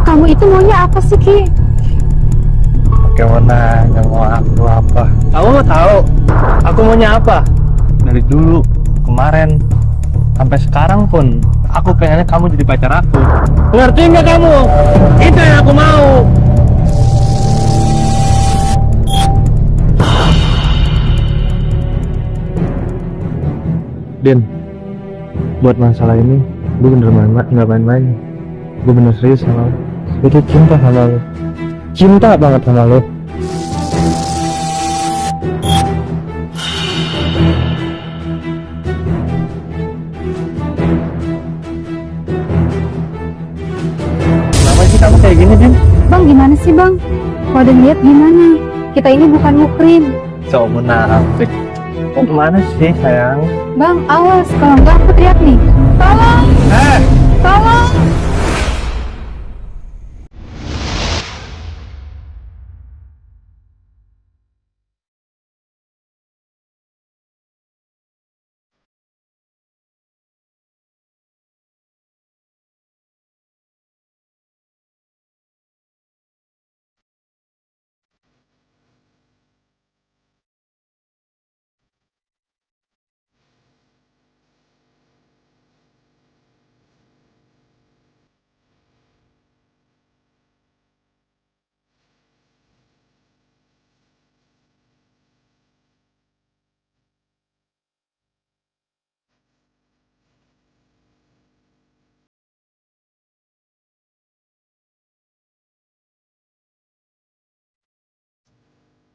Kamu itu maunya apa sih, Ki? Bagaimana nggak mau aku apa? Kamu mau tahu aku maunya apa? Dari dulu, kemarin, sampai sekarang pun aku pengennya kamu jadi pacar aku. Ngerti nggak kamu? Itu yang aku mau. Din, buat masalah ini gue bener nggak main-main. Gue bener serius sama lo. Itu cinta sama lo, cinta banget sama lo. Kenapa sih kamu kayak gini, Din? Bang, gimana sih, Bang? Kalau ada niat gimana? Kita ini bukan mukrim. So munafik. Mau kemana sih, sayang? Bang, awas. Kalau enggak, aku teriak nih. Tolong! Tolong!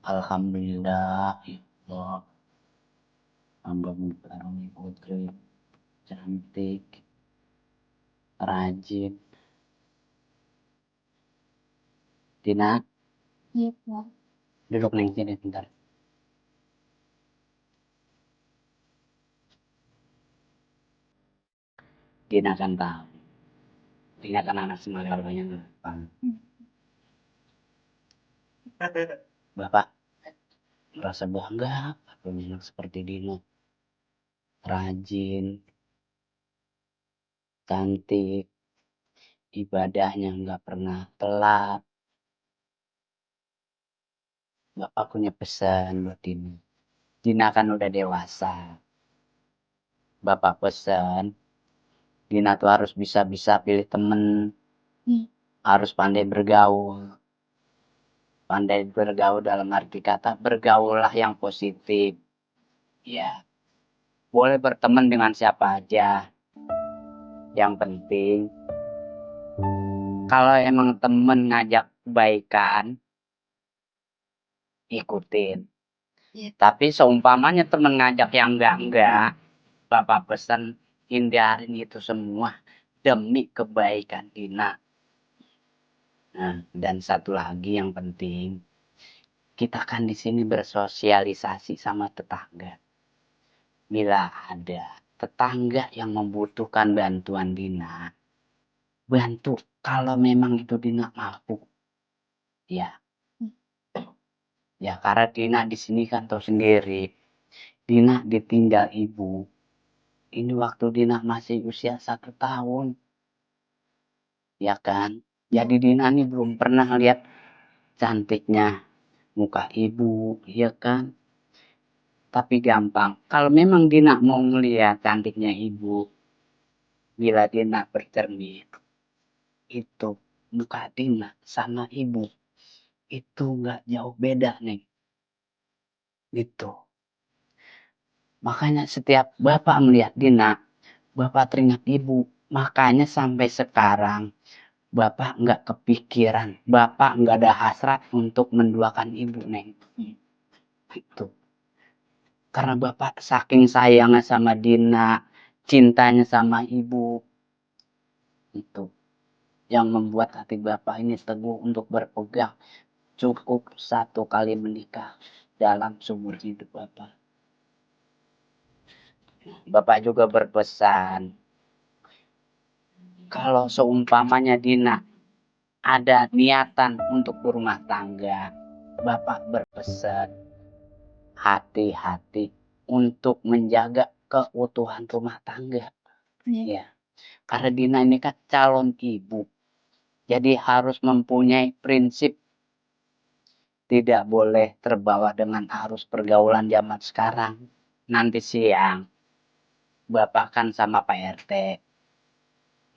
Alhamdulillah, Allah, hamba mengarungi putri cantik, rajin. Dina, Iya, Bang. duduk neng sini bentar. Dina kan tahu, Dina kan anak semua keluarganya gampang. Bapak merasa bangga punya anak seperti Dina, rajin, cantik, ibadahnya nggak pernah telat. Bapak punya pesan buat Dina. Dina kan udah dewasa. Bapak pesan, Dina tuh harus bisa pilih temen, harus pandai bergaul. Pandai bergaul dalam arti kata bergaullah yang positif. Ya, boleh berteman dengan siapa aja. Yang penting, kalau emang temen ngajak kebaikan, ikutin. Tapi seumpamanya temen ngajak yang enggak, Bapak pesan hindarin itu semua demi kebaikan Dina. Nah, dan satu lagi yang penting, kita kan di sini bersosialisasi sama tetangga. Bila ada tetangga yang membutuhkan bantuan Dina, bantu. Kalau memang itu Dina mampu, ya. Ya karena Dina di sini kan tahu sendiri, Dina ditinggal ibu. Ini waktu Dina masih usia 1 tahun, ya kan. Jadi Dina nih belum pernah lihat cantiknya muka ibu, ya kan. Tapi gampang. Kalau memang Dina mau melihat cantiknya ibu, bila Dina bercermin, itu muka Dina sama ibu itu nggak jauh beda nih. Gitu. Makanya setiap Bapak melihat Dina, Bapak teringat Ibu. Makanya sampai sekarang Bapak nggak kepikiran, Bapak nggak ada hasrat untuk menduakan Ibu, Neng. Itu. Karena Bapak saking sayangnya sama Dina, cintanya sama Ibu. Itu yang membuat hati Bapak ini teguh untuk berpegang. Cukup 1 kali menikah dalam seumur hidup Bapak. Bapak juga berpesan, kalau seumpamanya Dina ada niatan untuk berumah tangga, Bapak berpesan hati-hati untuk menjaga keutuhan rumah tangga. Ya, karena Dina ini kan calon ibu, jadi harus mempunyai prinsip, tidak boleh terbawa dengan arus pergaulan zaman sekarang. Nanti siang Bapak kan sama Pak RT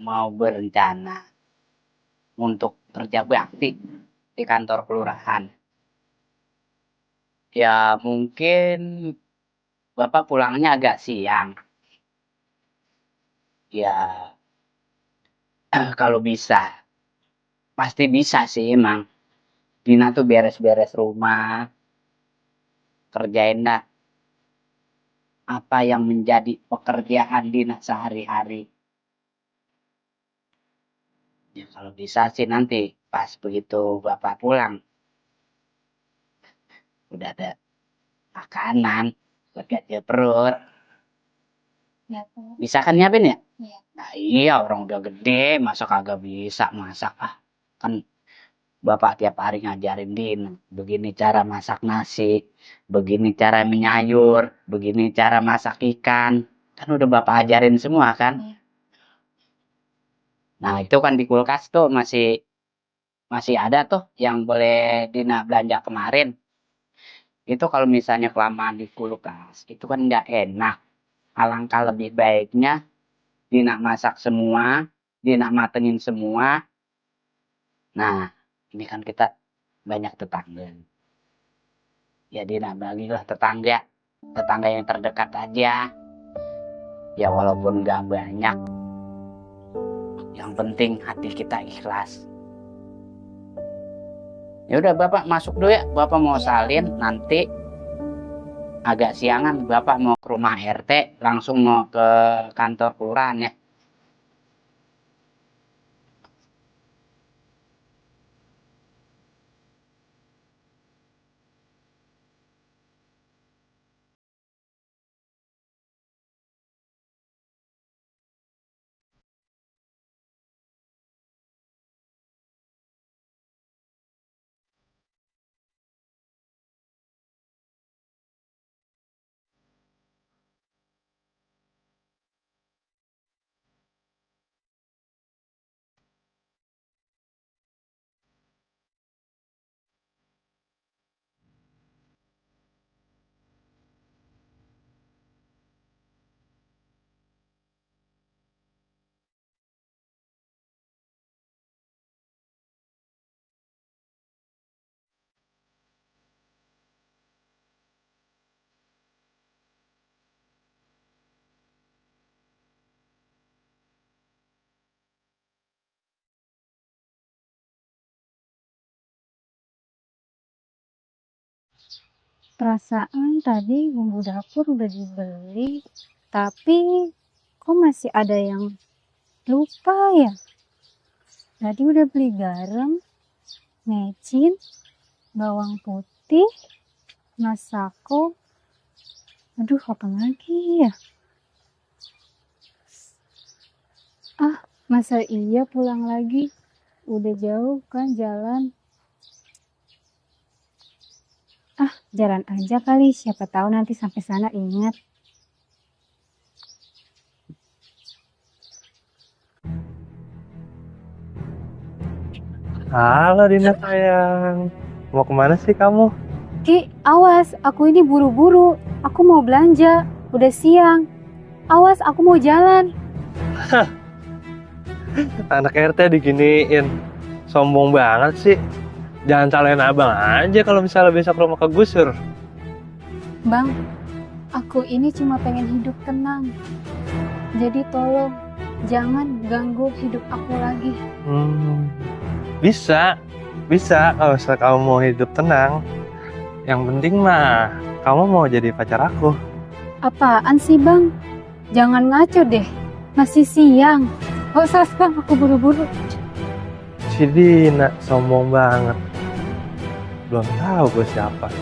mau berencana untuk kerja bakti di kantor kelurahan. Ya mungkin Bapak pulangnya agak siang. Ya kalau bisa, pasti bisa sih emang. Dina tuh beres-beres rumah, kerjain dah apa yang menjadi pekerjaan Dina sehari-hari. Ya kalau bisa sih nanti pas begitu Bapak pulang, udah ada makanan buat ganjil perut. Ya, Pak. Bisa kan nyiapin ya? Iya. Nah iya, orang udah gede, masa kagak bisa masak. Kan Bapak tiap hari ngajarin Dina, begini cara masak nasi, begini cara menyayur, begini cara masak ikan. Kan udah Bapak ajarin semua kan? Iya. Nah itu kan di kulkas tuh masih ada tuh yang boleh Dina belanja kemarin. Itu kalau misalnya kelamaan di kulkas, itu kan nggak enak. Alangkah lebih baiknya Dina masak semua, Dina matengin semua. Nah, ini kan kita banyak tetangga. Ya Dina bagilah tetangga yang terdekat aja. Ya walaupun nggak banyak, yang penting hati kita ikhlas. Ya udah Bapak masuk dulu ya, Bapak mau salin, nanti agak siangan Bapak mau ke rumah RT, langsung mau ke kantor kelurahan ya. Perasaan tadi bumbu dapur udah dibeli, tapi kok masih ada yang lupa ya? Tadi udah beli garam, mecin, bawang putih, masako. Aduh, apa lagi ya? Masa iya pulang lagi? Udah jauh kan jalan. Jalan aja kali, siapa tahu nanti sampai sana ingat. Halo Dina sayang, mau kemana sih kamu? Ki, awas, aku ini buru-buru. Aku mau belanja, udah siang. Awas, aku mau jalan. Anak RT diginiin, sombong banget sih. Jangan salahin abang aja kalau misalnya besok rumah ke Gusur. Bang, Aku ini cuma pengen hidup tenang. Jadi tolong, jangan ganggu hidup aku lagi. Bisa kalau misalnya kamu mau hidup tenang. Yang penting mah kamu mau jadi pacar aku. Apaan sih bang? Jangan ngaco deh, masih siang. Oh sas bang, aku buru-buru. Si Dina sombong banget. Belum tahu gue siapa.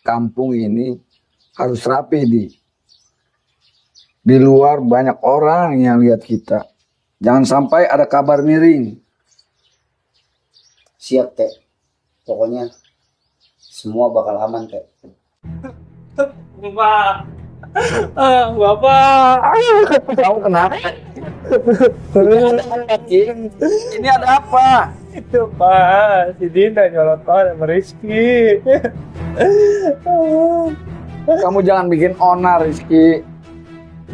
Kampung ini harus rapi di luar banyak orang yang lihat kita. Jangan sampai ada kabar miring. Siap, Teh. Pokoknya semua bakal aman, Teh. Bapak. Bapak. Kamu kenapa? Ini ada apa? Itu Pak, si Dina nyolotan sama Rizky. Kamu jangan bikin onar, Rizky.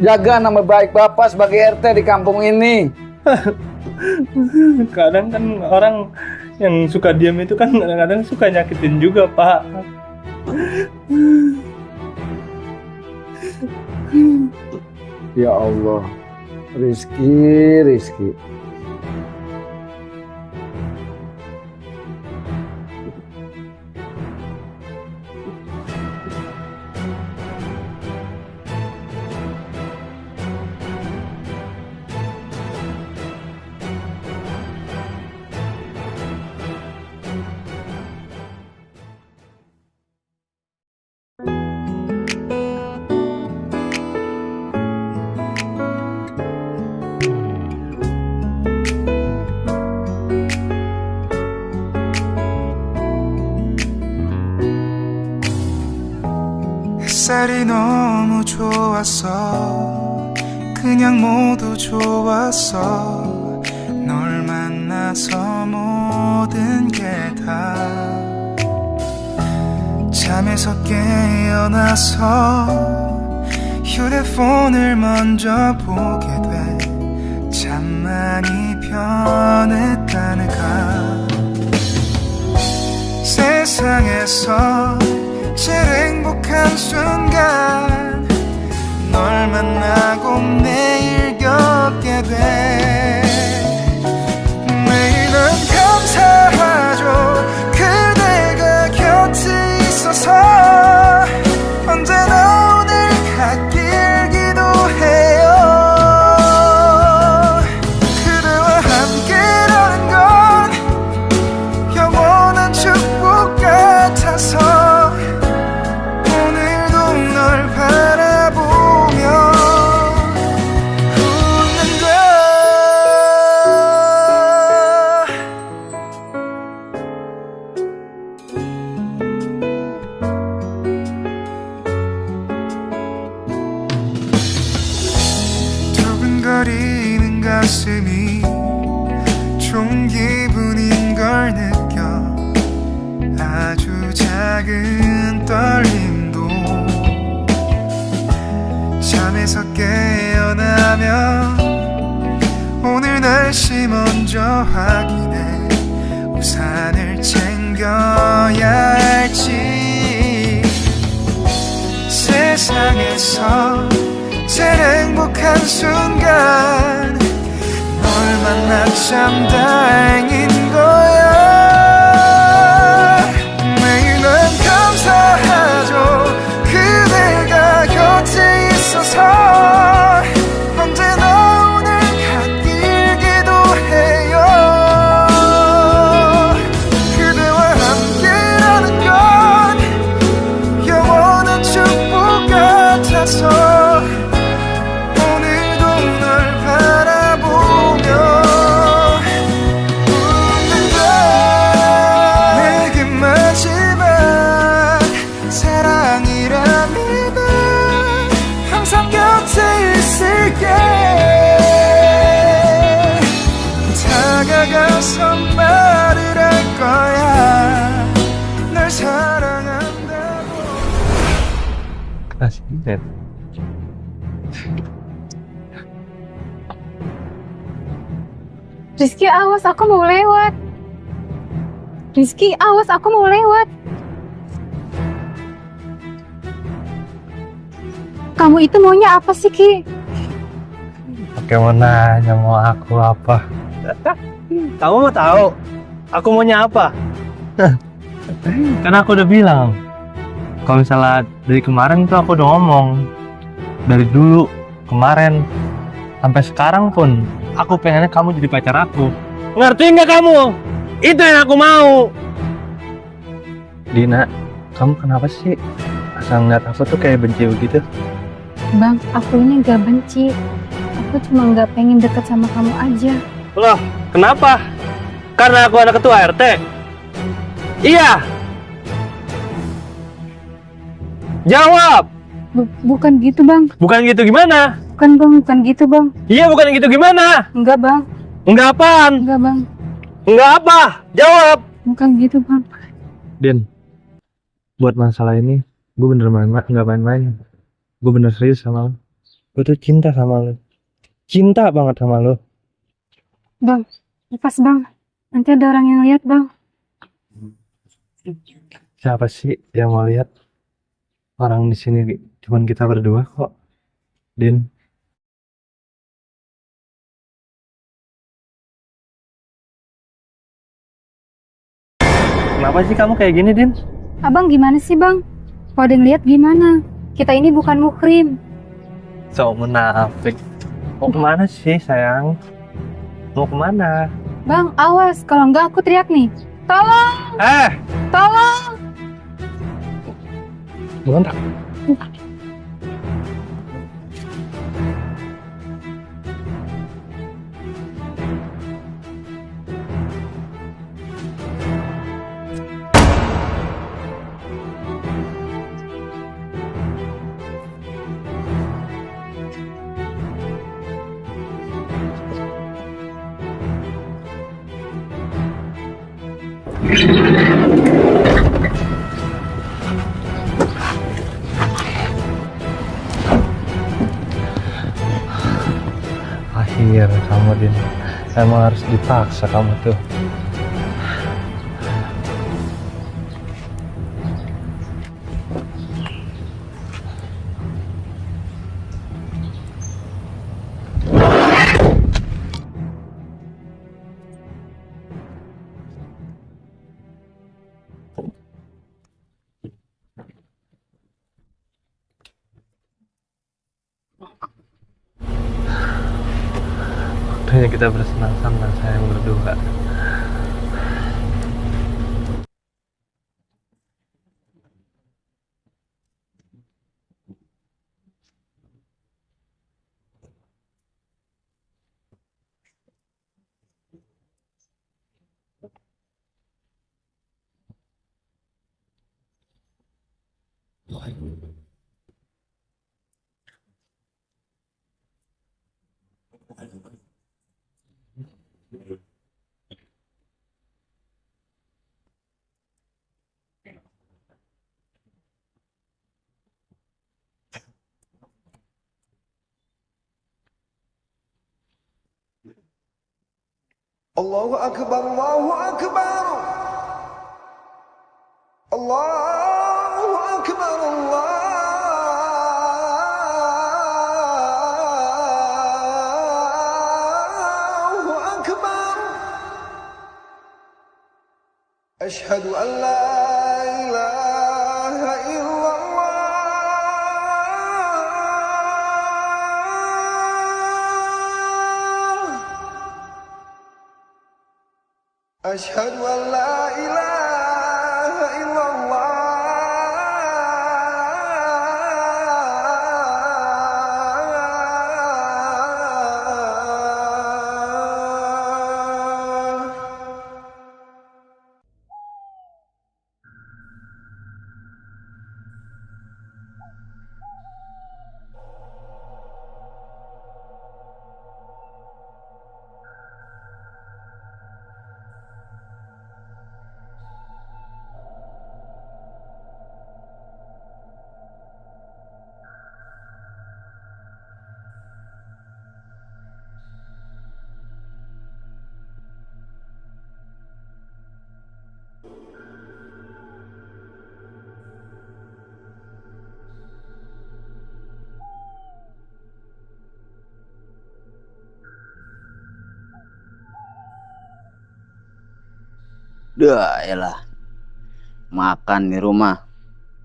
Jaga nama baik Bapak sebagai RT di kampung ini. Kadang kan orang yang suka diam itu kan kadang-kadang suka nyakitin juga, Pak. Ya Allah, Rizky. 햇살이 너무 좋았어. 그냥 모두 좋았어. 널 만나서 모든 게 다 잠에서 깨어나서 휴대폰을 먼저 보게 돼. 참 많이 변했다는가. 세상에서 제일 행복한 순간 널 만나고 매일 겪게 돼. 매일은 감사하죠. 그대가 곁에 있어서 언제나 오늘 같길 기도해요. 그대와 함께라는 건 영원한 축복 같아서 두근거리는 가슴이 좋은 기분인 걸 느껴. 아주 작은 떨림도 잠에서 깨어나면 오늘 날씨 먼저 확인해. 우산을 챙겨야 할지. 세상에서 제일 행복한 순간 널 만나 참 다행인 거야. 매일 난 감사하죠. 그대가 곁에 있어서 언제나 오늘 같길 기도해요. 그대와 함께라는 건 영원한 축복 같아서 오늘도 널 바라보며 웃는다. Din. Rizky, awas, aku mau lewat. Rizky, awas, aku mau lewat. Kamu itu maunya apa sih, Ki? Oke, mau nanya mau aku apa? Kamu mau tahu aku maunya apa? Karena aku udah bilang, kalau misalnya dari kemarin tuh aku udah ngomong, dari dulu kemarin sampai sekarang pun aku pengennya kamu jadi pacar aku. Ngerti nggak kamu? Itu yang aku mau. Dina, kamu kenapa sih asal ngeliat aku tuh kayak benci begitu? Bang, aku ini gak benci. Aku cuma gak pengen deket sama kamu aja. Loh, kenapa? Karena aku anak ketua RT? Iya. Jawab. Bukan gitu, Bang. Bukan gitu gimana? Bukan, Bang. Bukan gitu, Bang. Iya, bukan gitu gimana? Enggak, Bang. Enggak apaan? Enggak, Bang. Enggak apa? Jawab. Bukan gitu, Bang. Din, buat masalah ini, gue bener nggak main-main. Gue bener serius sama lo. Gue tuh cinta sama lo. Cinta banget sama lo. Bang, lepas, Bang. Nanti ada orang yang lihat, Bang. Siapa sih yang mau lihat? Orang di sini cuman kita berdua kok, Din. Kenapa sih kamu kayak gini, Din? Abang gimana sih, Bang? Kalau ada yang lihat gimana? Kita ini bukan muhrim. So munafik. Mau kemana sih, sayang? Mau kemana? Bang, awas. Kalau enggak, aku teriak nih. Tolong! Tolong! Bukan tak? Akhir kamu, Din. Emang harus dipaksa kamu tuh. Waktunya kita bersenang-senang, sayang, berdua. Allahu Akbar, Allahu Akbar, Allahu Akbar, Allahu Akbar. Ashhadu an la ilaha illallah. أشهد أن لا إله إلا الله. Dah, elah. Makan di rumah.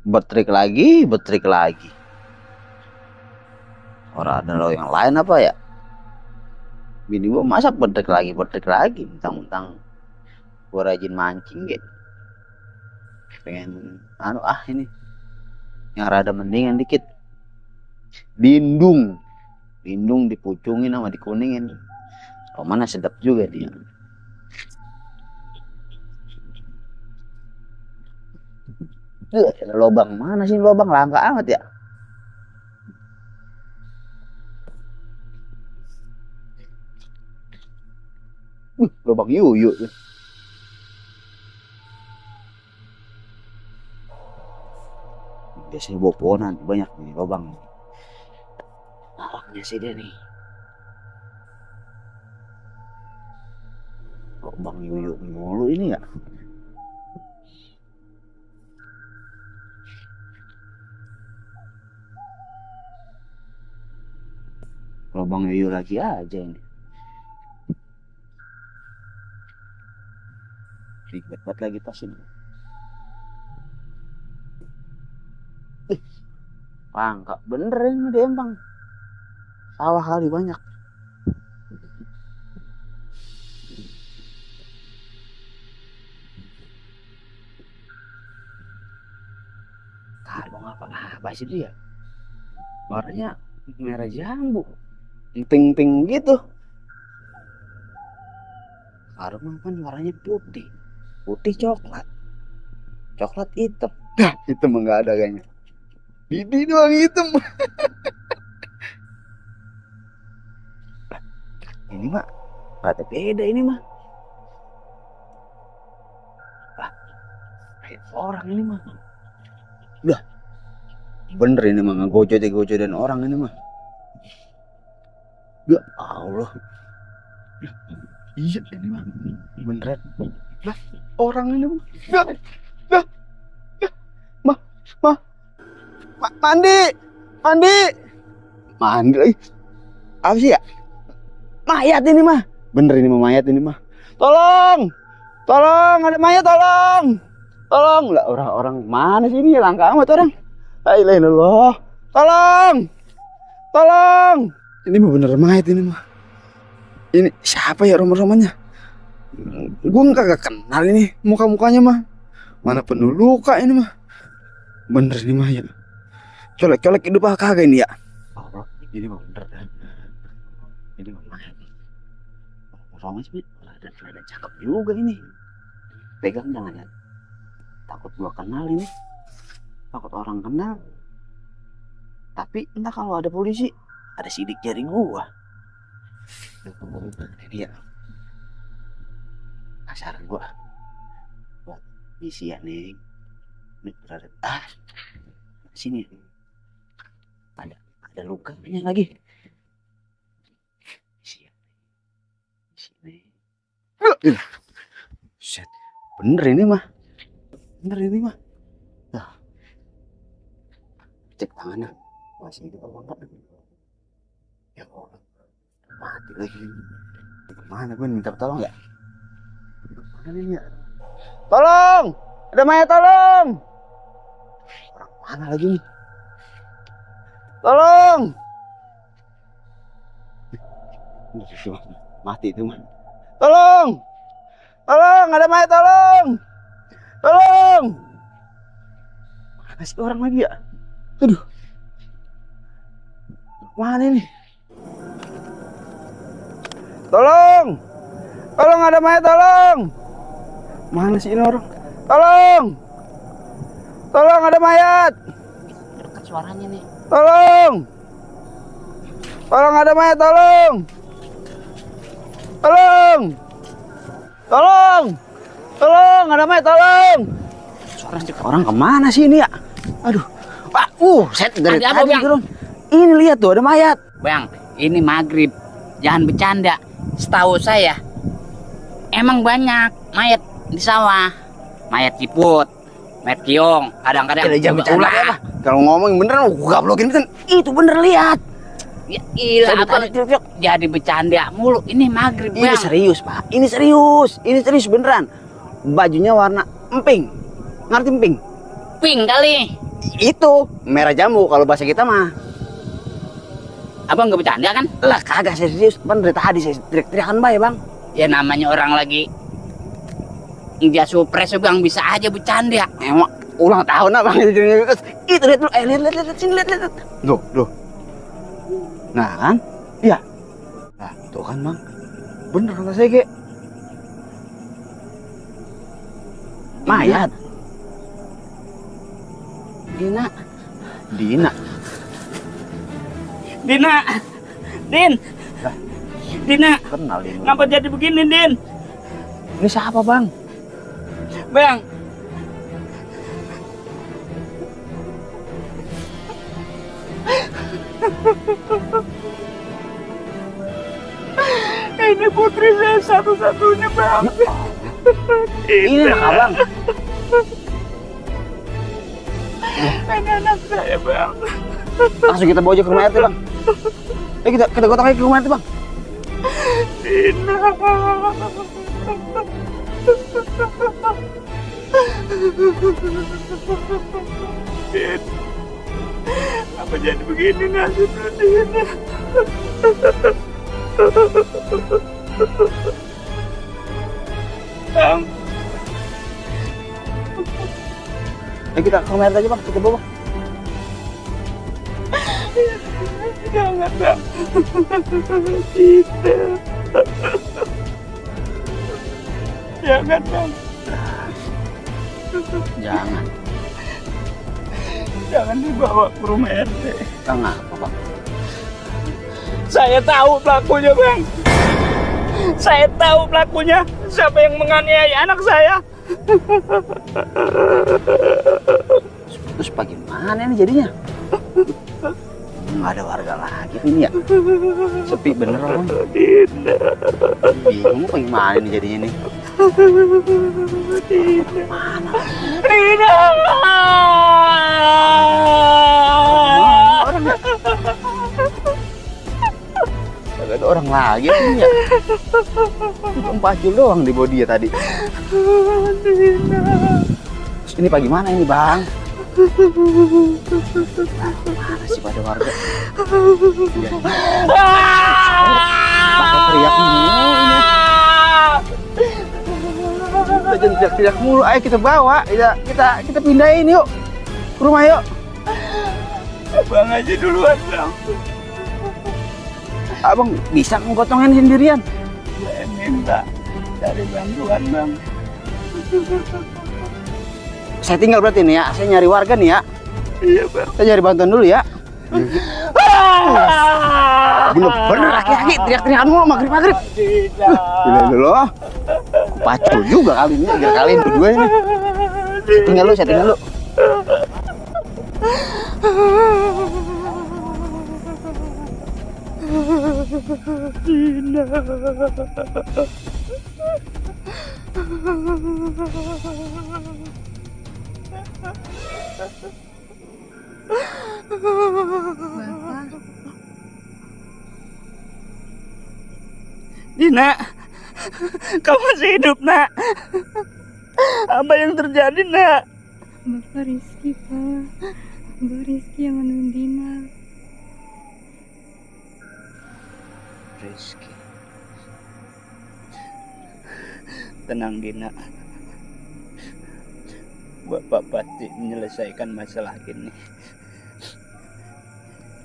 Betrik lagi, betrik lagi. Orang ada lo yang lain apa ya? Bini gua masak betrik lagi. Mentang-mentang gua rajin mancing gitu. Pengen ini yang rada mendingan dikit. Lindung dipucungin sama dikuningin. Oh, mana sedap juga dia. Lobang mana sih, lobang langka amat ya. Lobang yuyu. Biasanya bawa pohonan banyak nih lobang. Alaknya sih dia nih. Lobang yuyu mulu ini ya. Lobang yuyu lagi aja ini. Ribet banget lagi tas ini. Langka bener ini di Empang. Sawah kali banyak. Kalau apa sih dia? Warnanya merah jambu. Pink gitu. Karung kan warnanya putih. Putih coklat. Coklat hitam. Dah, hitam enggak ada kayaknya. Didi doang hitam. Ini mah rada beda ini mah. Kayak orang ini mah. Dah. Bener ini mah ngegojo-gojodan orang ini mah. Ya Allah. Iya ini mah. Beneran. Lah, orang ini mah. Dah. Mandi lagi. Apa sih ya? Mayat ini mah. Bener ini mah mayat ini mah. Tolong, ada mayat, tolong. Lah orang mana sih ini, langka amat orang. La ilaha illallah. Tolong. Ini mah bener mayat ini mah. Ini siapa ya roman-romannya? Gue kagak kenal ini muka-mukanya mah. Mana penuh luka ini mah. Bener ini mah ya. Colek-colek hidup kagak ini ya. Allah, ini mah bener dah. Ini mah mayat. Roman sih ada cakep juga ini. Pegang jangan ya. Takut gua kenal ini. Takut orang kenal. Tapi entah kalau ada polisi, ada sidik jari gua. Ini ya. Kasaran gua. Buat misi ya, Neng. Ini berada sini. Ada lukanya lagi. Sini. Set. Bener ini mah. Nah. Cek tangannya. Masih hidup apa enggak? Ya Allah. Mati lagi. Kemana gue minta tolong ya? Mana ini ya? Tolong! Ada mayat, tolong! Orang mana lagi nih? Tolong! Mati itu mah. Tolong! Ada mayat, tolong! Mana sih orang lagi ya? Aduh. Mana ini? Tolong ada mayat, tolong! Mana sih ini orang? Tolong ada mayat! Dekat suaranya nih. Tolong ada mayat, tolong! Ada mayat, tolong! Suara orang kemana sih ini ya? Aduh, Pak, set dari ada apa, tadi Bang? turun. Ini lihat tuh ada mayat. Bang, ini maghrib. Jangan bercanda. Setahu saya, emang banyak mayat di sawah. Mayat ciput, mayat kiong, kadang-kadang Jangan juga bercanda ya, kalau ngomong beneran, gua gablokin bener. Itu bener lihat. Ya ilah, jadi bercanda mulu. Ini maghrib, Ini Bang. serius, Pak. Ini serius beneran. bajunya warna emping. Ngerti emping? Pink kali. Itu merah jambu kalau bahasa kita mah. Abang nggak bercanda kan? Lah kagak serius, Bang. Dari tadi saya teriak-teriakan bae, Bang. Ya namanya orang lagi dia supres bang, bisa aja bercanda. Emang ulang tahun apa Bang? Itu lihat dulu, lihat sini lihat. Loh. Nah kan? Iya. Nah, tuh kan, Bang. Bener kata saya, Ge. Mayat. Dina. Din, Dina, Kenal ini. ngapa jadi begini, Din? Ini siapa, Bang? Bang, ini putri saya satu-satunya, Bang. Ini anak Abang. Ini anak saya, Bang. Langsung kita bawa aja ke rumah RT, Bang. Kita gotong aja ke rumah RT, Bang. Dina. Din, apa jadi begini nasibnya, Dina? Bang, Kita ke rumah RT aja, Bang. Kita bawa. jangan, Bang. Kita. Jangan, Bang. Jangan. Jangan dibawa ke rumah RT. Kenapa, Bang? Saya tahu pelakunya, Bang. Saya tahu pelakunya. Siapa yang menganiaya anak saya? Terus bagaimana ini jadinya? Nggak ada warga lagi ini ya? Sepi bener, Bang. Bingung bagaimana ini jadinya nih? Mana? Rina! Orang ya? Gak ada orang lagi ini ya? Cuma Pacul doang di body ya tadi. Terus ini bagaimana ini, Bang? Mana sih pada warga? Pakai teriak mulu ini. Kita jangan teriak-teriak mulu. Ayo kita bawa. Kita pindahin yuk. Ke rumah yuk. Bang aja duluan, Bang. Abang bisa menggotongin sendirian. Saya minta cari bantuan, Bang. Saya tinggal berarti nih ya. Saya nyari warga nih ya. Iya, Bang. Saya nyari bantuan dulu ya. Bener-bener laki-laki teriak-teriakan mulu maghrib-maghrib. Gila dulu. Pacul juga kali ini. Gara kalian berdua ini. Saya tinggal dulu. Dina. Dina, kamu masih hidup, Nak? Apa yang terjadi, Nak? Bapak Rizky, Pak. Bapak Rizky yang menuin Dina. Rizky. Tenang, Dina. Bapak pasti menyelesaikan masalah ini.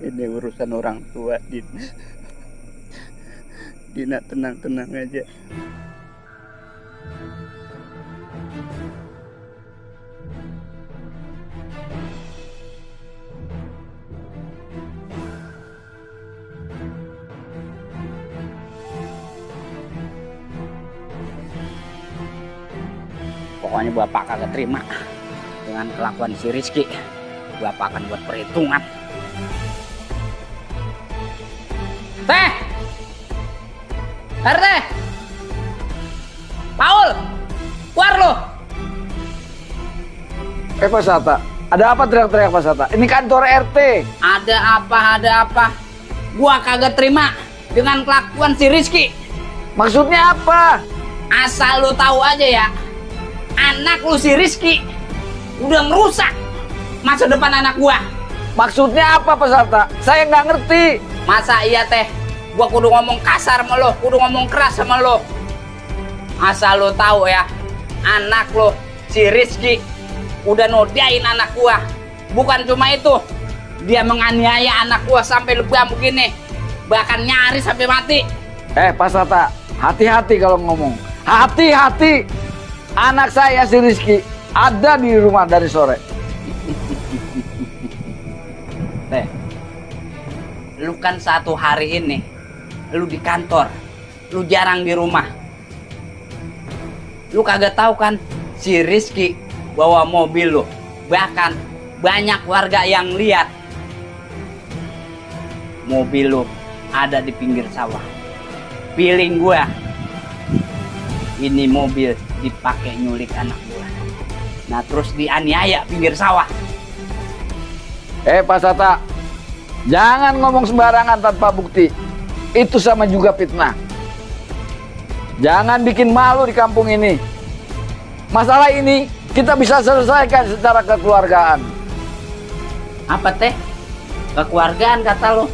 Ini urusan orang tua, Dina. Dina tenang-tenang aja. Pokoknya Bapak kagak terima dengan kelakuan si Rizky. Bapak akan buat perhitungan. Teh! RT! Paul! Keluar lo! Pak Sata, ada apa teriak-teriak Pak Sata? Ini kantor RT. Ada apa? Gua kagak terima dengan kelakuan si Rizky. Maksudnya apa? Asal lu tahu aja ya, Anak lu si Rizky udah ngerusak masa depan anak gua. Maksudnya apa Pak Sarta? Saya nggak ngerti. Masa iya teh gua kudu ngomong kasar sama lo, kudu ngomong keras sama lo? Asal lo tahu ya, anak lo si Rizky udah nodain anak gua. Bukan cuma itu, dia menganiaya anak gua sampai lebam begini, bahkan nyaris sampai mati. Pak Sarta, hati-hati kalau ngomong. Hati-hati. Anak saya si Rizky ada di rumah dari sore. Teh, lu kan satu hari ini lu di kantor, lu jarang di rumah. Lu kagak tahu kan si Rizky bawa mobil lu, bahkan banyak warga yang lihat mobil lu ada di pinggir sawah. Feeling gua ini mobil dipakai nyulik anak gua. Nah terus dianiaya pinggir sawah. Pak Sarta, jangan ngomong sembarangan tanpa bukti. Itu sama juga fitnah. Jangan bikin malu di kampung ini. Masalah ini kita bisa selesaikan secara kekeluargaan. Apa teh? Kekeluargaan kata lo?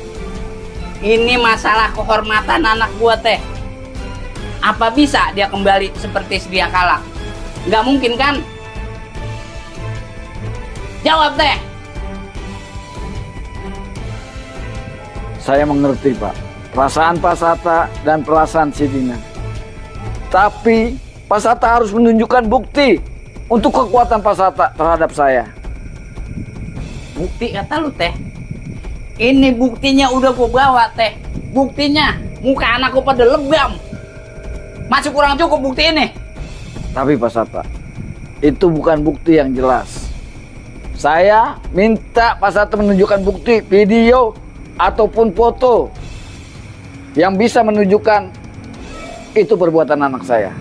Ini masalah kehormatan anak gua teh. Apa bisa dia kembali seperti sedia kala? Nggak mungkin kan? Jawab teh. Saya mengerti Pak, perasaan Pak Sarta dan perasaan si Dina. Tapi Pak Sarta harus menunjukkan bukti untuk kekuatan Pak Sarta terhadap saya. Bukti kata lu teh? Ini buktinya udah gua bawa teh. Buktinya muka anakku pada lebam. Masih kurang cukup bukti ini. Tapi Pak Sarta, itu bukan bukti yang jelas. Saya minta Pak Sarta menunjukkan bukti video ataupun foto yang bisa menunjukkan itu perbuatan anak saya.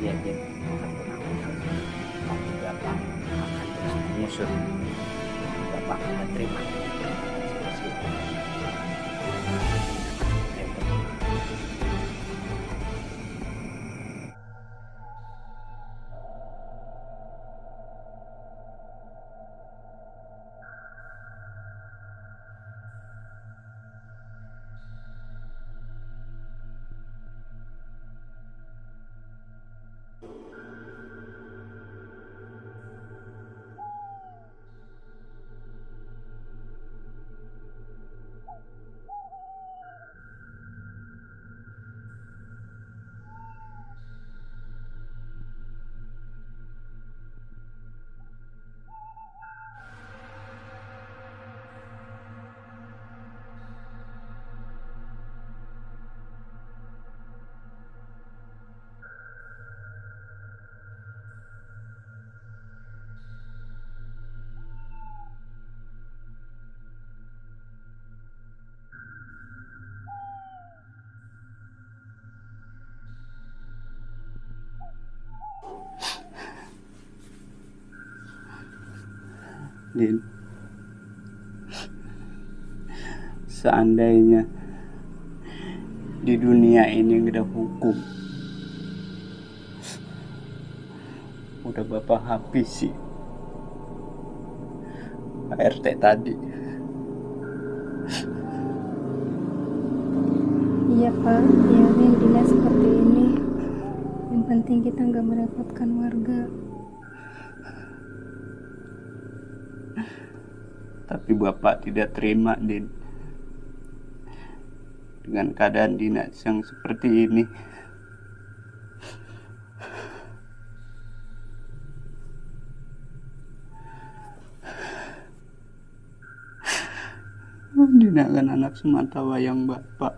Iya, Jin. Bapak akan terus mengusut. Bapak akan terima. Din, seandainya di dunia ini nggak ada hukum, udah Bapak habisi Pak RT tadi. Iya Pak, biarin Dina seperti ini. Yang penting kita nggak merepotkan warga. Tapi Bapak tidak terima, Din, dengan keadaan Dina yang seperti ini. Dina kan anak semata wayang Bapak.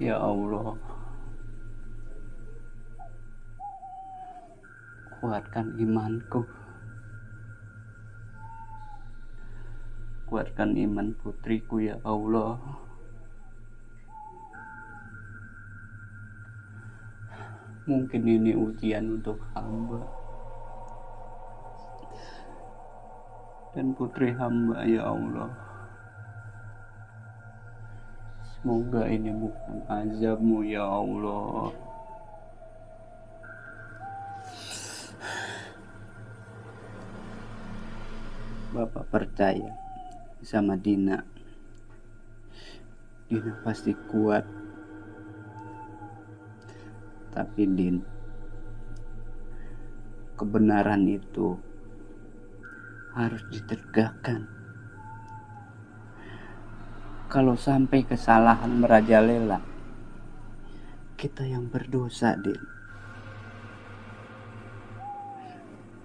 Ya Allah, kuatkan imanku, kuatkan iman putriku ya Allah. Mungkin ini ujian untuk hamba dan putri hamba, ya Allah. Semoga ini bukan azab-Mu, ya Allah. Bapak percaya sama Dina. Dina pasti kuat. Tapi Din, kebenaran itu harus ditegakkan. Kalau sampai kesalahan merajalela, kita yang berdosa, Din.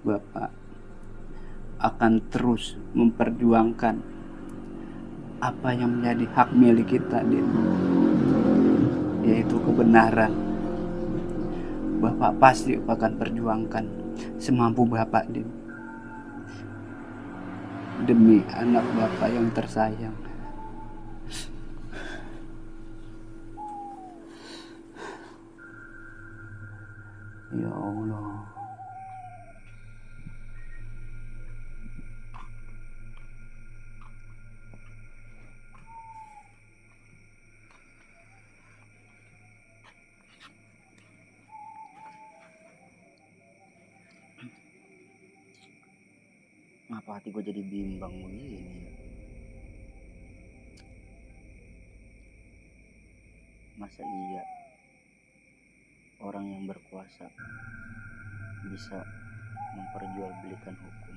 Bapak akan terus memperjuangkan apa yang menjadi hak milik kita, Din, yaitu kebenaran. Bapak pasti akan perjuangkan semampu Bapak, Din, demi anak Bapak yang tersayang. Ya Allah. Ngapa hati gue jadi bimbang begini ya? Masa iya orang yang berkuasa bisa memperjualbelikan hukum?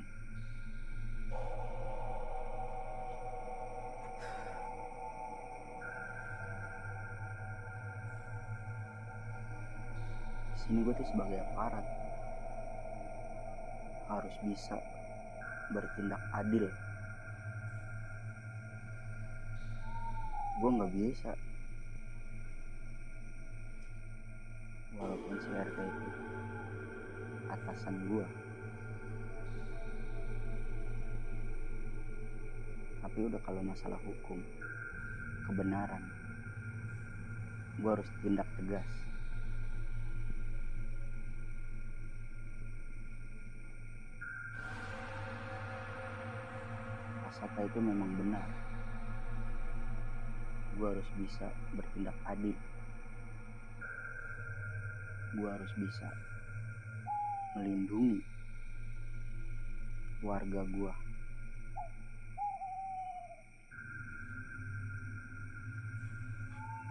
Sini gue tuh sebagai aparat harus bisa bertindak adil. Gue nggak bisa, walaupun si RT itu atasan gue, tapi udah kalau masalah hukum, kebenaran, gue harus tindak tegas. Apa itu memang benar. Gue harus bisa bertindak adil. Gue harus bisa melindungi warga gue.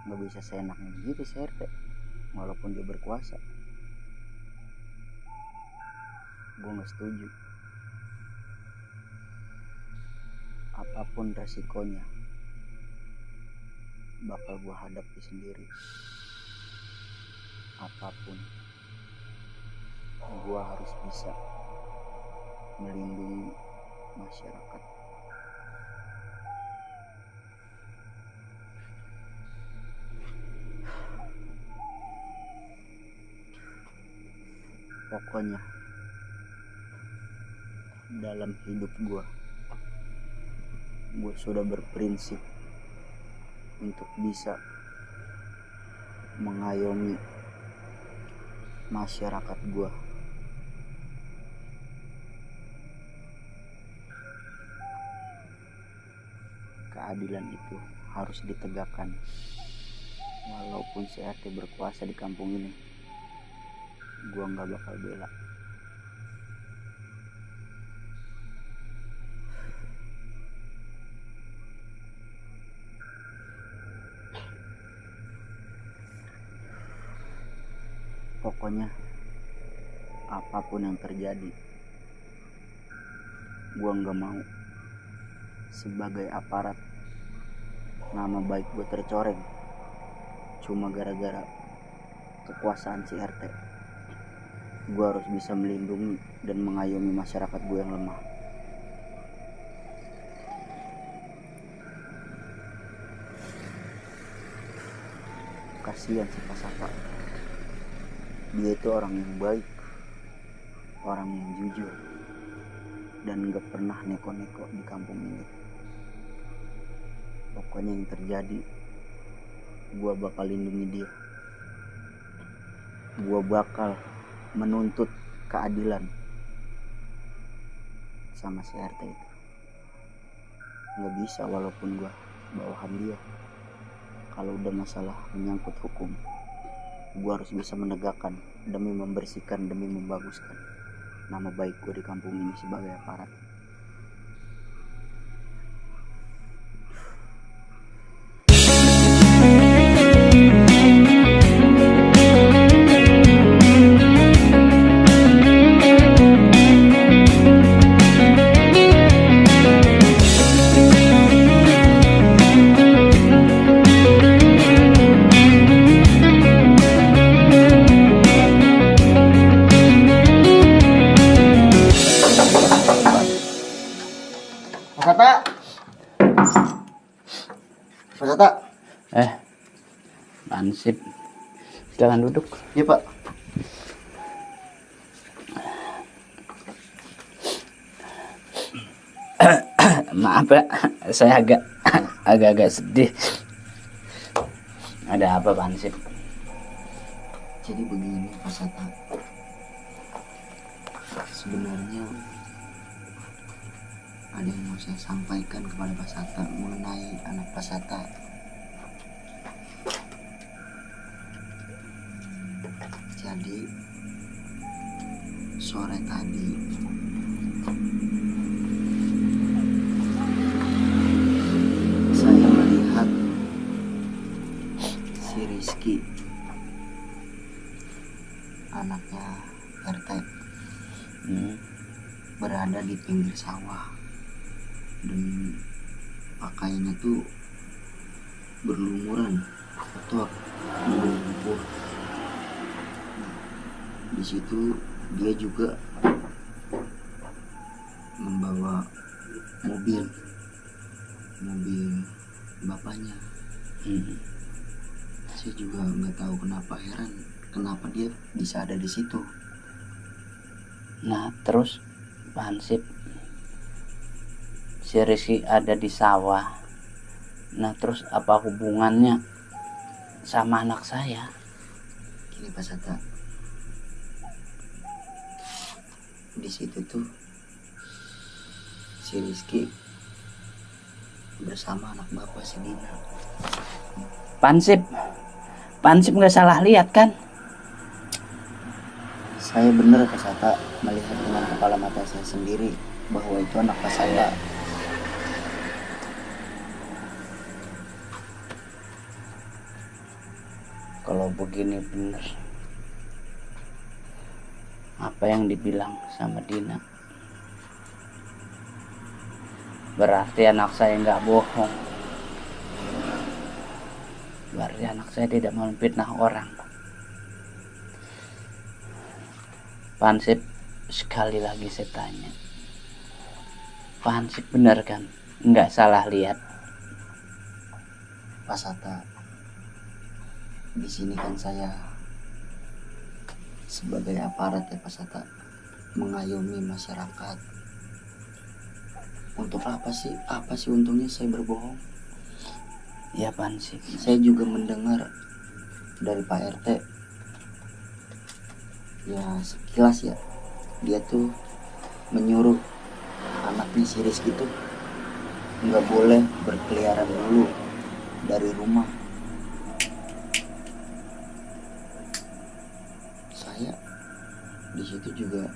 Gak bisa seenaknya gitu si RT, walaupun dia berkuasa. Gue gak setuju. Apapun resikonya bakal gue hadapi sendiri. Apapun, gue harus bisa melindungi masyarakat. Pokoknya dalam hidup gue sudah berprinsip untuk bisa mengayomi masyarakat gue. Keadilan itu harus ditegakkan, walaupun si RT berkuasa di kampung ini. Gue gak bakal bela. Pokoknya apapun yang terjadi, gue gak mau sebagai aparat nama baik gue tercoreng cuma gara-gara kekuasaan si RT. Gue harus bisa melindungi dan mengayomi masyarakat gue yang lemah. Kasihan si Pak Sapa. Dia itu orang yang baik, orang yang jujur, dan gak pernah neko-neko di kampung ini. Pokoknya yang terjadi, gue bakal lindungi dia. Gua bakal menuntut keadilan sama si RT itu. Nggak bisa walaupun gua bawahan dia. Kalau udah masalah menyangkut hukum, gua harus bisa menegakkan demi membersihkan, demi membaguskan nama baik gua di kampung ini sebagai aparat. Pak Sata. Hansip, silakan duduk. Iya Pak. Maaf ya, saya agak sedih. Ada apa Pak Hansip? Jadi begini Pak Sata, sebenarnya ada yang mau saya sampaikan kepada Pak Sata mengenai anak Pak Sata. Jadi sore tadi saya melihat si Rizky, anaknya RT, berada di pinggir sawah dan pakaiannya tuh berlumuran kotor dengan lumpur. Nah, di situ dia juga membawa mobil bapaknya. Saya juga nggak tahu kenapa dia bisa ada di situ. Nah terus Pak Hansip, si Rizky ada di sawah. Nah terus apa hubungannya sama anak saya? Gini Pak Sata, di situ tuh si Rizky bersama anak bapak si Dina. Pak Hansip nggak salah lihat kan? Saya benar Pak Sata melihat dengan kepala mata saya sendiri bahwa itu anak Pak Sata. Kalau begini bener, apa yang dibilang sama Dina, berarti anak saya nggak bohong. Berarti anak saya tidak memfitnah orang. Pak Hansip, sekali lagi saya tanya, Pak Hansip bener kan? Nggak salah lihat? Pak Sata, di sini kan saya sebagai aparat ya Pak Sata, mengayomi masyarakat. Untuk apa sih untungnya saya berbohong? Ya Pak Hansip, Saya juga mendengar dari Pak RT, ya sekilas ya, dia tuh menyuruh anaknya si Rizky tuh nggak boleh berkeliaran dulu dari rumah. Saya di situ juga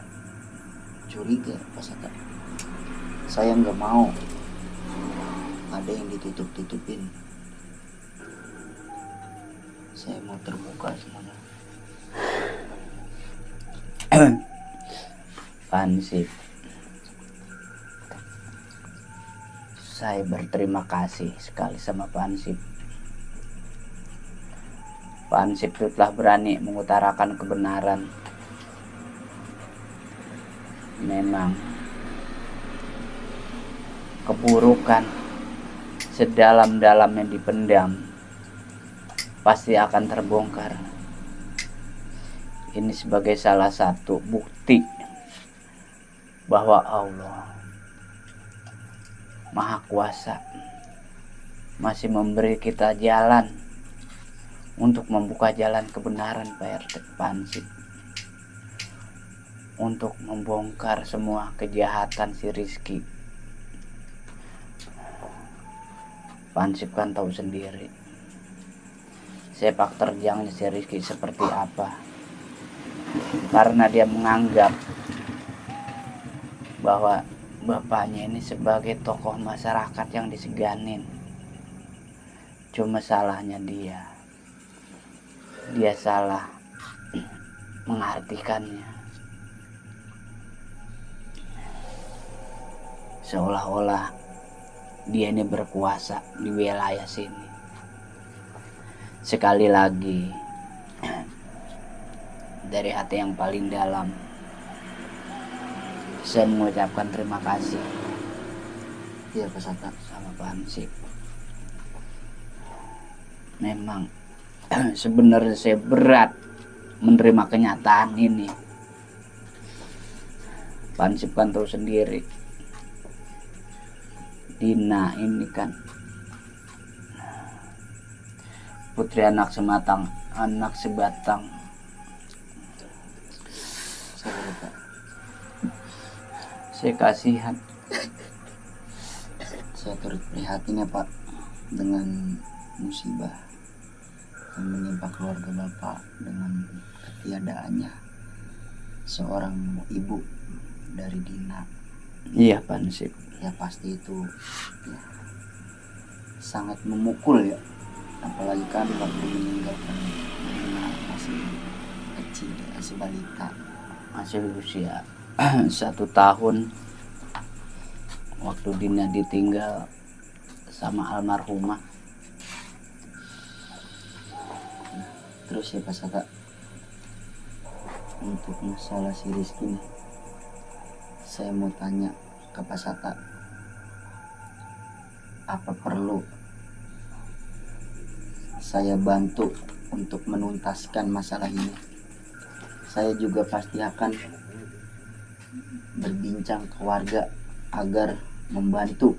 curiga Pak Sata. Saya nggak mau ada yang ditutup-tutupin. Saya mau terbuka semuanya. Pak Hansip, saya berterima kasih sekali sama Pak Hansip. Pak Hansip itu telah berani mengutarakan kebenaran. Memang keburukan sedalam-dalamnya dipendam pasti akan terbongkar. Ini sebagai salah satu bukti bahwa Allah Maha Kuasa masih memberi kita jalan untuk membuka jalan kebenaran Pak RT, Pak Ansip, untuk membongkar semua kejahatan si Rizky. Pak Ansip kan tahu sendiri sepak terjangnya si Rizky seperti apa, karena dia menganggap bahwa bapaknya ini sebagai tokoh masyarakat yang diseganin. Cuma salahnya dia salah mengartikannya, seolah-olah dia ini berkuasa di wilayah sini. Sekali lagi, dari hati yang paling dalam, saya mengucapkan terima kasih. Iya Pak Sata. Sama Pak Ansip. Memang sebenarnya saya berat menerima kenyataan ini. Pak Ansip kan tahu sendiri, Dina ini kan putri anak sematang, anak sebatang. Sabar Pak. Saya kasihan. Saya turut prihatin ya Pak dengan musibah yang menimpa keluarga Bapak dengan ketiadaannya seorang ibu dari Dina. Iya Pak Ansip. Ya pasti itu ya, sangat memukul ya, apalagi kan waktu meninggalkan Dina masih kecil ya, masih balita, Masih usia 1 tahun waktu Dina ditinggal sama almarhumah. Terus ya Pak Sata, untuk masalah si Rizky nih, saya mau tanya ke Pak Sata, apa perlu saya bantu untuk menuntaskan masalah ini? Saya juga pasti akan berbincang ke warga agar membantu.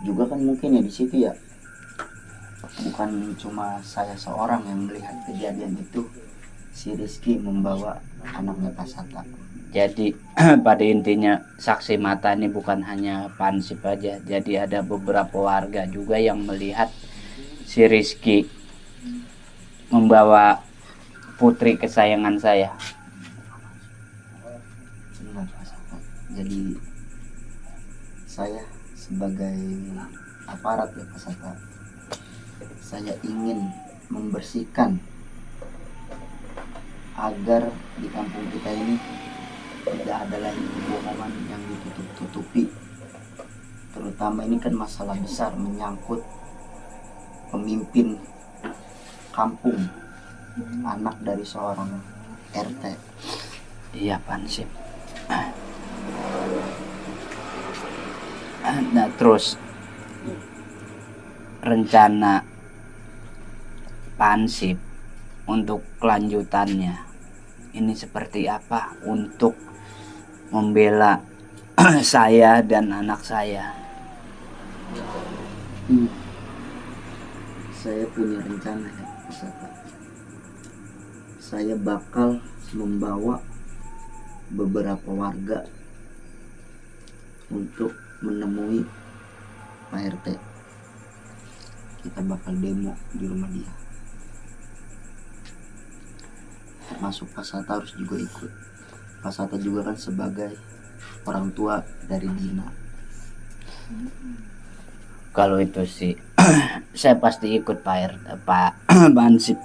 Juga kan mungkin ya di situ ya, bukan cuma saya seorang yang melihat kejadian itu, si Rizky membawa anaknya Pak Sata. Jadi pada intinya saksi mata ini bukan hanya Pak Ansip aja. Jadi ada beberapa warga juga yang melihat si Rizky membawa putri kesayangan saya. Benar Pak Sata. Jadi saya sebagai aparat ya Pak Sata, saya ingin membersihkan agar di kampung kita ini tidak ada lagi kebohongan yang ditutup-tutupi. Terutama ini kan masalah besar menyangkut pemimpin kampung, anak dari seorang RT. Iya Pak Ansip. Nah terus rencana Pak Ansip untuk kelanjutannya ini seperti apa untuk membela saya dan anak saya? Saya punya rencana ya Pak Sata. Saya bakal membawa beberapa warga untuk menemui Pak RT. Kita bakal demo di rumah dia. Termasuk Pak Sata harus juga ikut. Pak Sata juga kan sebagai orang tua dari Dina. Kalau itu sih saya pasti ikut Pak RT, Pak Ansip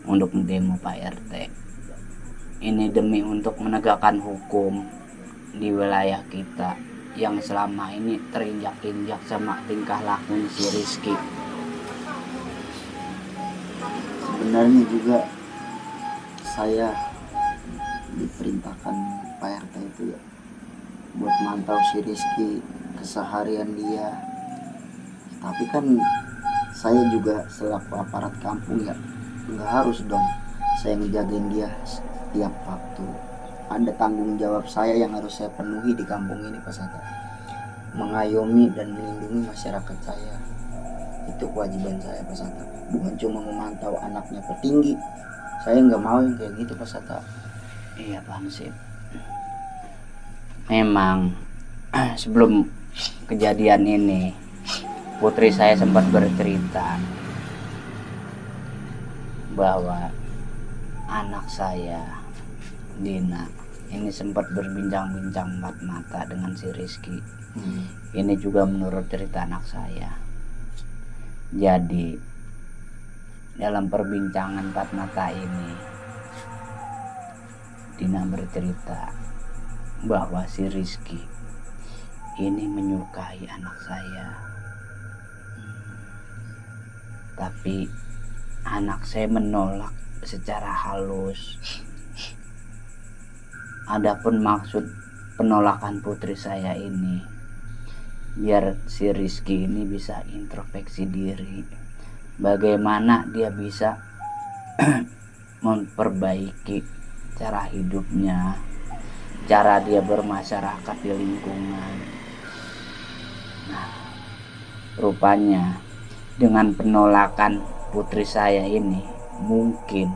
untuk mendemo Pak RT. Ini demi untuk menegakkan hukum di wilayah kita yang selama ini terinjak-injak sama tingkah laku si Rizky. Sebenarnya juga saya diperintahkan Pak RT itu ya buat mantau si Rizky, keseharian dia. Tapi kan saya juga selaku aparat kampung ya nggak harus dong saya ngejagain dia setiap waktu. Ada tanggung jawab saya yang harus saya penuhi di kampung ini Pak Sata, mengayomi dan melindungi masyarakat saya. Itu kewajiban saya Pak Sata. Bukan cuma memantau anaknya petinggi. Saya nggak mau yang kayak gitu Pak Sata. Iya Pak Hansip. Memang sebelum kejadian ini putri saya sempat bercerita bahwa anak saya Dina ini sempat berbincang-bincang mata dengan si Rizky. Ini juga menurut cerita anak saya. Jadi dalam perbincangan empat mata ini Dina bercerita bahwa si Rizky ini menyukai anak saya. Tapi anak saya menolak secara halus. Adapun maksud penolakan putri saya ini biar si Rizky ini bisa introspeksi diri. Bagaimana dia bisa memperbaiki cara hidupnya, cara dia bermasyarakat di lingkungan. Nah, rupanya dengan penolakan putri saya ini mungkin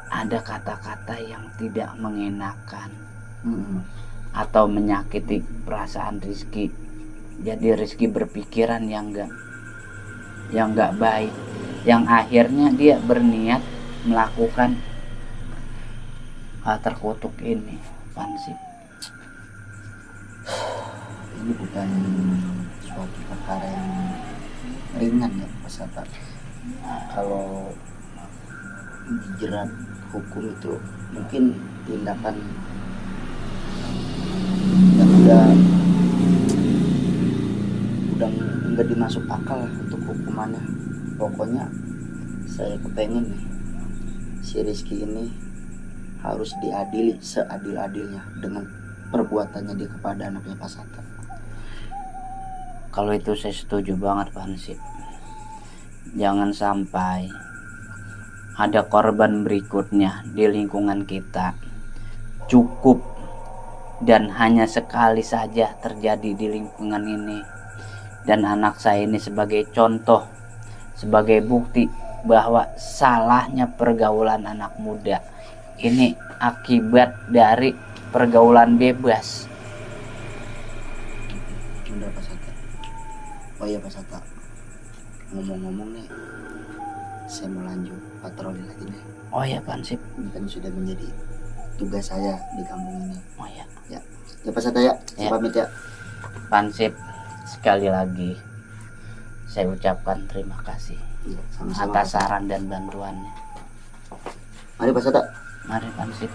ada kata-kata yang tidak mengenakan atau menyakiti perasaan Rizky. Jadi Rizky berpikiran yang enggak baik, yang akhirnya dia berniat melakukan hal terkutuk ini, Pansip. Ini bukan suatu perkara yang ringan ya Pak Sata. Kalau dijerat hukum itu mungkin tindakan yang udah nggak dimasuk akal untuk hukumannya. Pokoknya saya kepengen nih si Rizky ini harus diadili seadil-adilnya dengan perbuatannya dia kepada anaknya Pak Sata. Kalau itu saya setuju banget Pak Hansip. Jangan sampai ada korban berikutnya di lingkungan kita. Cukup dan hanya sekali saja terjadi di lingkungan ini. Dan anak saya ini sebagai contoh, sebagai bukti bahwa salahnya pergaulan anak muda. Ini akibat dari pergaulan bebas. Udah Pak Sata. Oh iya Pak Sata, ngomong-ngomong nih, saya mau lanjut patroli lagi nih. Oh ya Pak Hansip. Ini kan sudah menjadi tugas saya di kampung ini. Oh ya. Ya, ya Pak Sata ya. Saya Ya. pamit ya. Pak Hansip, sekali lagi saya ucapkan terima kasih Iya, sama-sama. atas saran dan bantuannya. Mari Pak Sata. Mari Pak Hansip.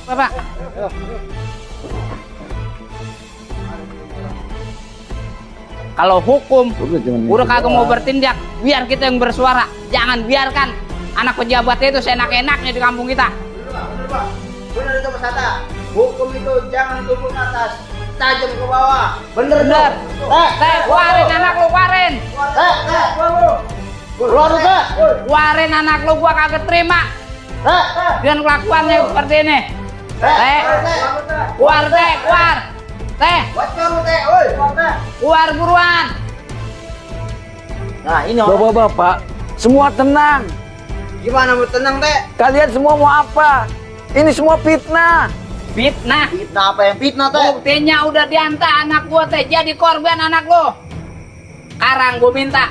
Bapak. Kalau hukum udah kagak mau bertindak, biar kita yang bersuara. Jangan biarkan anak pejabat itu seenak-enaknya di kampung kita. Benar itu Pak Sata. Hukum itu jangan tumpul ke atas, tajam ke bawah. Bener. Keluarin anak lu, keluarin. Keluar lu, Keluarin anak lu, gua kagak terima dengan kelakuannya seperti ini. Keluar. Keluar buruan. Nah, ini Bapak-bapak, semua tenang. gimana mau tenang, Teh? Kalian semua mau apa? Ini semua fitnah. Fitnah. Fitnah apa yang fitnah, Teh? Buktinya udah diantar anak gua teh jadi korban anak lo. Sekarang gua minta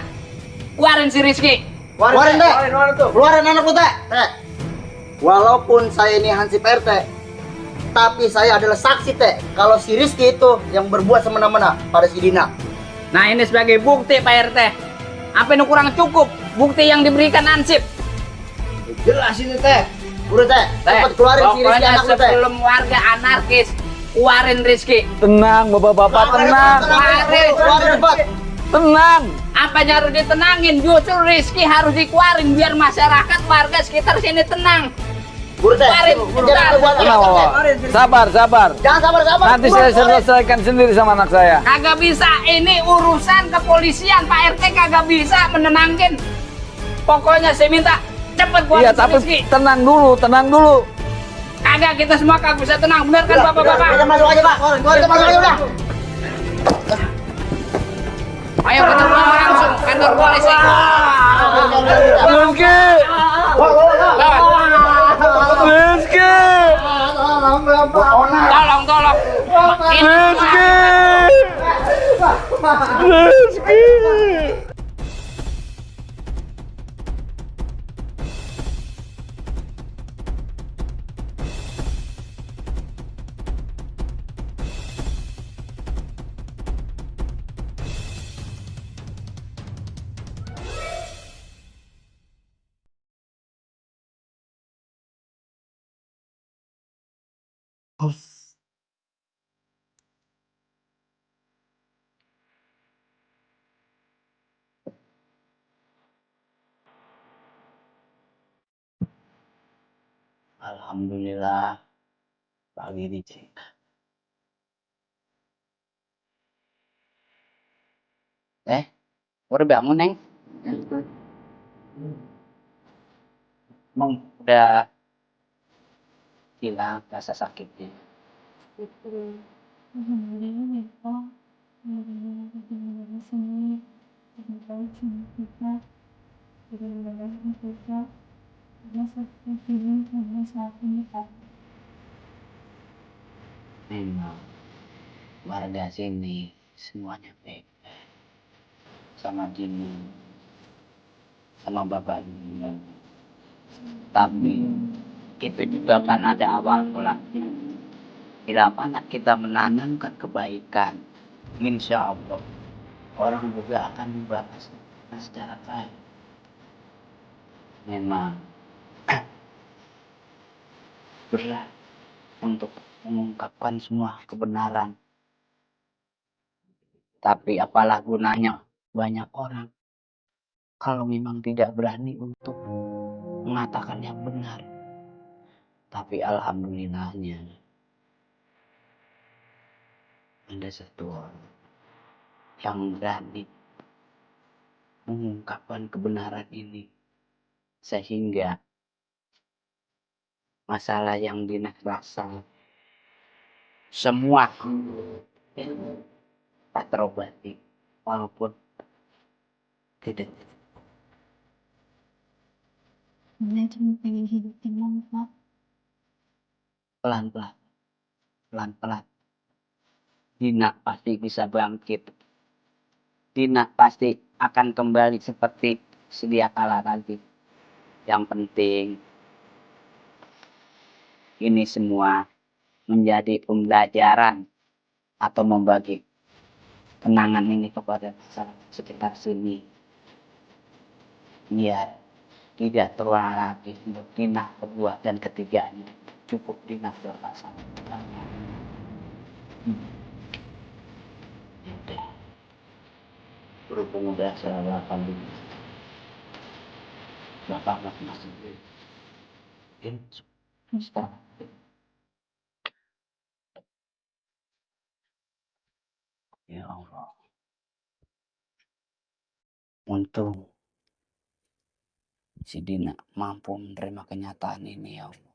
keluarin si Rizky. Keluarin, Teh. Keluarin anak lu, Teh. Teh. Walaupun saya ini Hansip RT, tapi saya adalah saksi, Teh, kalau si Rizky itu yang berbuat semena-mena pada si Dina. Nah ini sebagai bukti Pak RT. Apa ini kurang cukup? bukti yang diberikan Ansip? Jelas ini teh. Udah teh, cepat keluarin si Rizky Pokoknya anak lu teh. sebelum warga anarkis, keluarin Rizky. Tenang, bapak-bapak, tenang. Keluarin cepat. Tenang. Apanya harus ditenangin? Justru Rizky harus dikeluarin biar masyarakat warga sekitar sini tenang. Udah teh. Keluarin, Jangan keluar. Tenang, Bapak. Sabar, sabar. Jangan sabar-sabar. Nanti saya selesaikan sendiri sama anak saya. Kagak bisa, ini urusan kepolisian. Pak RT kagak bisa menenangin. Pokoknya saya minta cepet buat Iya, tapi Rizky. tenang dulu, tenang dulu. Kagak, kita semua kagak bisa tenang. Bener kan bapak-bapak? Kita masuk aja, Pak. Kita masuk aja udah. Ayo kita pulang langsung kantor polisi. Rizky! Rizky! Tolong. Rizky! Rizky! Alhamdulillah pagi dicek. Udah bangun Neng? Emang udah hilang rasa sakitnya? Memang warga sini semuanya baik, sama Jimmy, sama Bapak Jimmy. Tapi itu juga kan ada awal mulanya. Bila mana kita menanamkan kebaikan, insya Allah orang juga akan membalas secara baik. Memang berat untuk mengungkapkan semua kebenaran. Tapi apalah gunanya banyak orang kalau memang tidak berani untuk mengatakan yang benar. Tapi alhamdulillahnya ada satu orang yang berani mengungkapkan kebenaran ini. Sehingga masalah yang dinakbasa semua tak terobati walaupun tidak. Nenek cuma pengen hidup tenang, Pak. Pelan-pelan Dina pasti bisa bangkit. Dina pasti akan kembali seperti sedia kala nanti. Yang penting ini semua menjadi pembelajaran atau membagi kenangan ini kepada sekitar sini. Biar tidak terulang lagi untuk Dina kedua dan ketiganya. Cukup Dina berpasangan. Berhubung udah saya akan Bapak masih sekarang. Ya Allah. Untung si Dina mampu menerima kenyataan ini ya Allah.